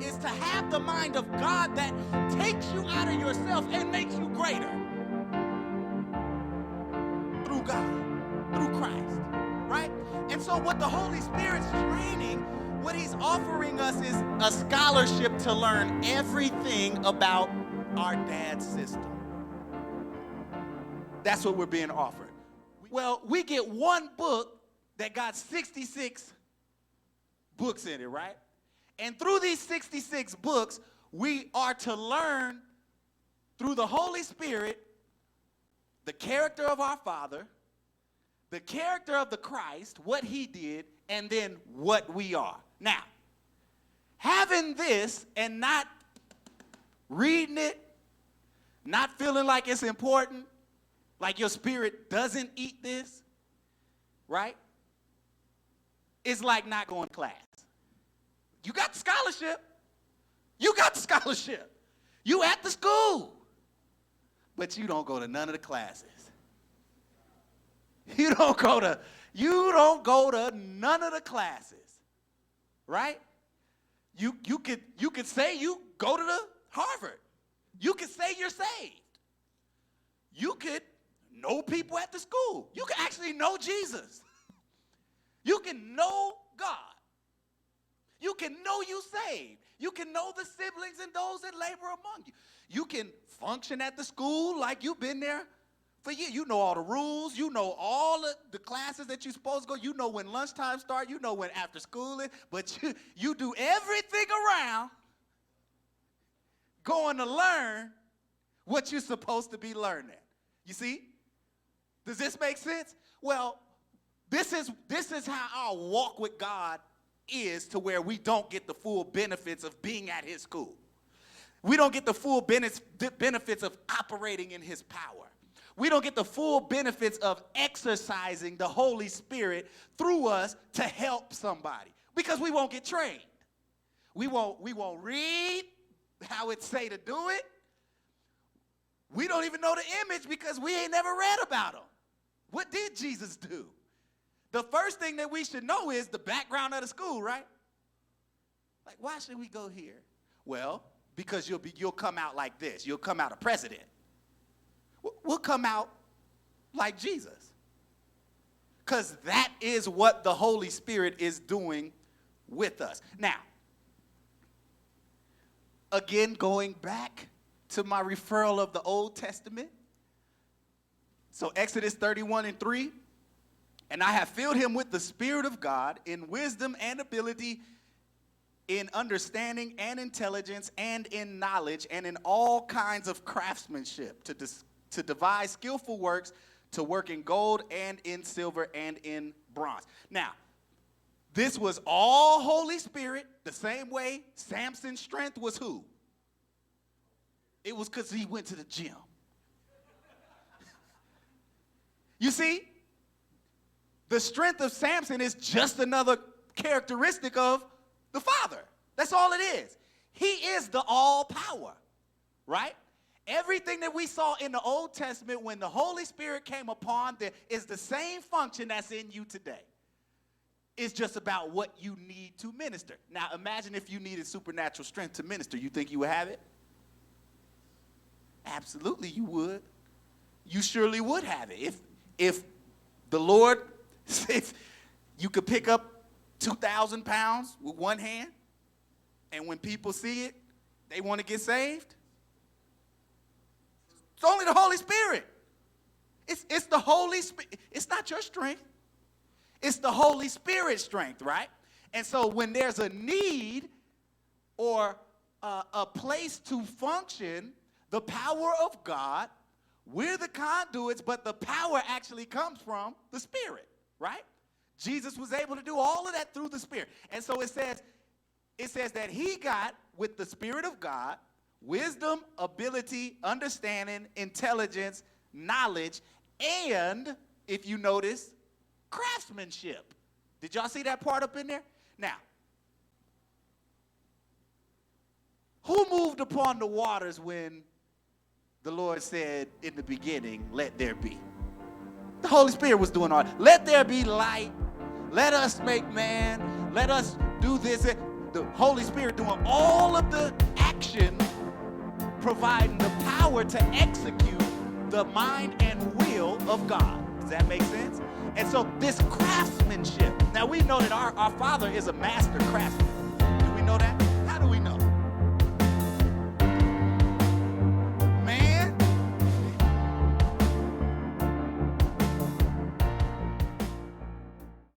is to have the mind of God that takes you out of yourself and makes you greater. Through God, through Christ, right? And so what the Holy Spirit's training, what he's offering us is a scholarship to learn everything about our dad's system. That's what we're being offered. Well, we get one book that got 66 books in it, right? And through these 66 books, we are to learn through the Holy Spirit the character of our Father, the character of the Christ, what he did, and then what we are. Now, having this and not reading it, not feeling like it's important, like your spirit doesn't eat this, right? It's like not going to class. You got the scholarship. You got the scholarship. You at the school. But you don't go to none of the classes. You don't go to none of the classes. Right? You could say you go to the Harvard. You could say you're saved. You could know people at the school. You can actually know Jesus. You can know God. You can know you saved. You can know the siblings and those that labor among you. You can function at the school like you've been there for years. You know all the rules. You know all of the classes that you're supposed to go. You know when lunchtime starts. You know when after school is. But you do everything around going to learn what you're supposed to be learning. You see? Does this make sense? Well, this is how our walk with God is, to where we don't get the full benefits of being at his school. We don't get the full benefits of operating in his power. We don't get the full benefits of exercising the Holy Spirit through us to help somebody, because we won't get trained. We won't read how it say to do it. We don't even know the image because we ain't never read about him. What did Jesus do? The first thing that we should know is the background of the school, right? Like, why should we go here? Well, because you'll come out like this. You'll come out a president. We'll come out like Jesus. Because that is what the Holy Spirit is doing with us. Now, again, going back to my referral of the Old Testament. So Exodus 31:3. And I have filled him with the Spirit of God in wisdom and ability, in understanding and intelligence and in knowledge and in all kinds of craftsmanship, to devise skillful works, to work in gold and in silver and in bronze. Now, this was all Holy Spirit, the same way Samson's strength was who? It was because he went to the gym. You see? The strength of Samson is just another characteristic of the Father. That's all it is. He is the all power, right? Everything that we saw in the Old Testament when the Holy Spirit came upon there is the same function that's in you today. It's just about what you need to minister. Now, imagine if you needed supernatural strength to minister. You think you would have it? Absolutely, you would. You surely would have it. If the Lord, if you could pick up 2,000 pounds with one hand, and when people see it, they want to get saved. It's only the Holy Spirit. It's the Holy Spirit. It's not your strength. It's the Holy Spirit's strength, right? And so when there's a need or a place to function, the power of God, we're the conduits, but the power actually comes from the Spirit, right? Jesus was able to do all of that through the Spirit. And so it says that he got, with the Spirit of God, wisdom, ability, understanding, intelligence, knowledge, and, if you notice, craftsmanship. Did y'all see that part up in there? Now, who moved upon the waters when the Lord said in the beginning, let there be? The Holy Spirit was doing all. Let there be light. Let us make man. Let us do this. the Holy Spirit doing all of the action, providing the power to execute the mind and will of God. Does that make sense? And so this craftsmanship, now we know that our Father is a master craftsman.